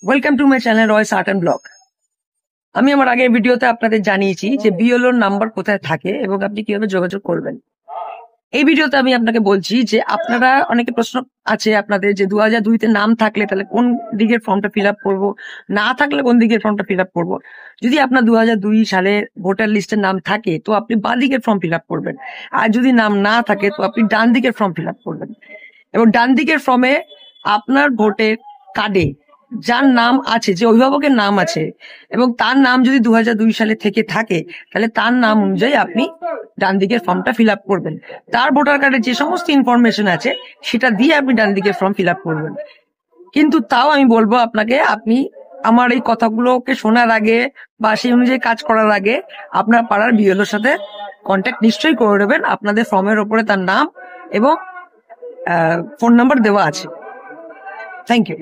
Welcome to my channel Royals art and blog. আমি আমার আগের ভিডিওতে আপনাদের জানিয়েছি যে বিএলওর নাম্বার কোথায় থাকে এবং আপনি কিভাবে যোগাযোগ করবেন। এই ভিডিওতে আমি আপনাকে বলছি যে আপনারা অনেকে প্রশ্ন আছে আপনাদের যে 2002-তে নাম থাকলে তাহলে কোন দিকের ফর্মটা ফিল আপ করবো, না থাকলে কোন দিকের ফর্মটা ফিল আপ করবো। যদি আপনার 2002 সালে ভোটার লিস্টের নাম থাকে তো আপনি বাঁ দিকের ফর্ম ফিল আপ করবেন, আর যদি নাম না থাকে তো আপনি ডান দিকের ফর্ম ফিল আপ করবেন। এবং ডান দিকের ফর্মে আপনার ভোটের কার্ডে যার নাম আছে, যে অভিভাবকের নাম আছে এবং তার নাম যদি 2002 সালে থেকে থাকে তাহলে তার নাম অনুযায়ী আপনি ডান দিকের ফর্মটা ফিল আপ করবেন। তার ভোটার কার্ডে যে সমস্ত ইনফরমেশন আছে সেটা দিয়ে আপনি ডান দিকের ফর্ম ফিল আপ করবেন। কিন্তু তাও আমি বলবো আপনাকে, আপনি আমার এই কথাগুলোকে শোনার আগে বা সেই অনুযায়ী কাজ করার আগে আপনার পাড়ার বিএলওর সাথে কন্ট্যাক্ট নিশ্চয়ই করে নেবেন। আপনাদের ফর্মের ওপরে তার নাম এবং ফোন নাম্বার দেওয়া আছে। Thank you.